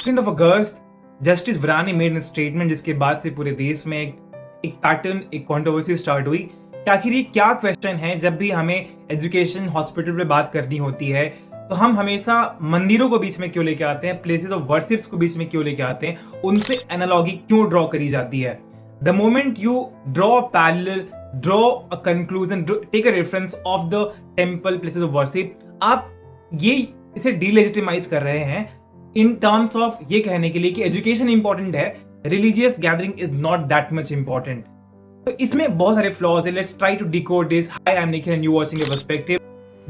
2nd of August, justice Varani made statement जिसके बाद से पूरे देश में एक पैटर्न, एक कंट्रोवर्सी स्टार्ट हुई कि आखिर ये क्या क्वेश्चन है। जब भी हमें एजुकेशन हॉस्पिटल पे बात करनी होती है तो हम हमेशा मंदिरों को बीच में क्यों लेके आते हैं, प्लेसेस ऑफ वर्शिप्स को बीच में क्यों लेके आते हैं, उनसे एनालॉगी क्यों ड्रॉ करी जाती है। The moment you draw parallel, draw a conclusion, take a reference of the temple, places of worship, आप ये इसे डीलेजिटिमाइज कर रहे हैं इन टर्म्स ऑफ ये कहने के लिए कि एजुकेशन इंपॉर्टेंट है, religious gathering is not that much important. तो इसमें बहुत सारे फ्लॉज है। Let's try to decode this. Hi, I am Nikhil and you watching a perspective.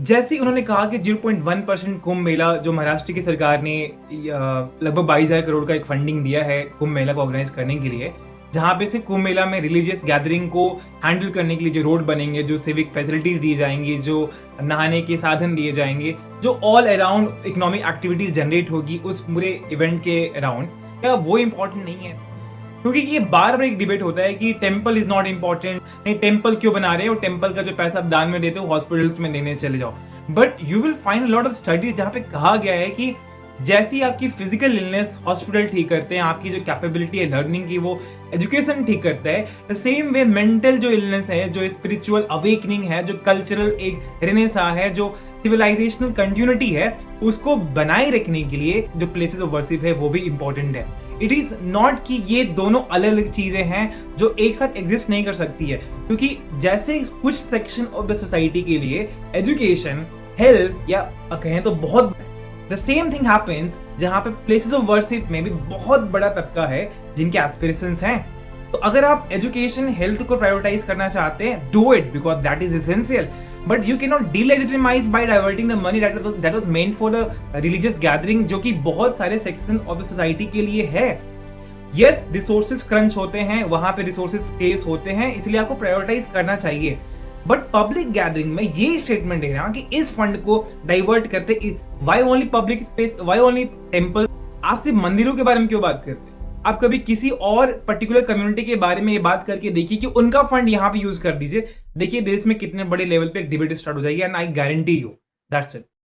जैसे उन्होंने कहा कि 0.1% कुंभ मेला जो महाराष्ट्र की सरकार ने लगभग 22,000 करोड़ का एक फंडिंग दिया है कुंभ मेला को ऑर्गेनाइज करने के लिए, जहां पे से कुंभ मेला में रिलीजियस गैदरिंग को हैंडल करने के लिए जो रोड बनेंगे, जो सिविक फैसिलिटीज दी जाएंगी, जो नहाने के साधन दिए जाएंगे, जो all around economic activities generate होगी उस पूरे इवेंट के अराउंड, क्या वो इंपॉर्टेंट नहीं है? क्योंकि ये बार बार एक डिबेट होता है कि टेम्पल इज नॉट इम्पॉर्टेंट, नहीं टेम्पल क्यों बना रहे हो, टेम्पल का जो पैसा आप दान में देते हो हॉस्पिटल्स में देने चले जाओ। But you will find lot of studies जहाँ पे कहा गया है कि जैसी आपकी फिजिकल इलनेस हॉस्पिटल ठीक करते हैं, आपकी जो कैपेबिलिटी है लर्निंग की वो एजुकेशन ठीक करता है, द सेम वे मेंटल जो इलनेस है, जो स्पिरिचुअल अवेकनिंग है, जो कल्चरल एक रेनेसा है, जो सिविलाइजेशनल कंटिन्यूटी है, उसको बनाए रखने के लिए जो प्लेसेस ऑफ वर्शिप है वो भी इंपॉर्टेंट है। इट इज नॉट कि ये दोनों अलग अलग चीजें हैं जो एक साथ एग्जिस्ट नहीं कर सकती है, क्योंकि जैसे कुछ सेक्शन ऑफ द सोसाइटी के लिए एजुकेशन, हेल्थ या कहें तो बहुत द सेम थिंग हैपेंस जहां पे प्लेसेस ऑफ वर्शिप में भी बहुत बड़ा तबका है जिनके एस्पिरेशंस हैं। तो अगर आप एजुकेशन, हेल्थ को प्रायोरिटाइज करना चाहते हैं, do it because that is essential, but you can not delegitimize by diverting the money that was meant for the religious gathering, जो कि बहुत सारे सेक्शन ऑफ द सोसाइटी के लिए है। यस, रिसोर्सेज क्रंच होते हैं, वहां पे रिसोर्सेज स्केर्स होते हैं, इसलिए आपको प्रायोरिटाइज करना चाहिए। बट पब्लिक गैदरिंग में ये स्टेटमेंट है ना कि इस फंड को डाइवर्ट करते, why only public space, why only temple. आप सिर्फ मंदिरों के बारे में क्यों बात करते हैं? आप कभी किसी और पर्टिकुलर कम्युनिटी के बारे में ये बात करके देखिए कि उनका फंड यहाँ पे यूज कर दीजिए, देखिए देश में कितने बड़े लेवल पे डिबेट स्टार्ट हो जाएगी, and I guarantee you that's it.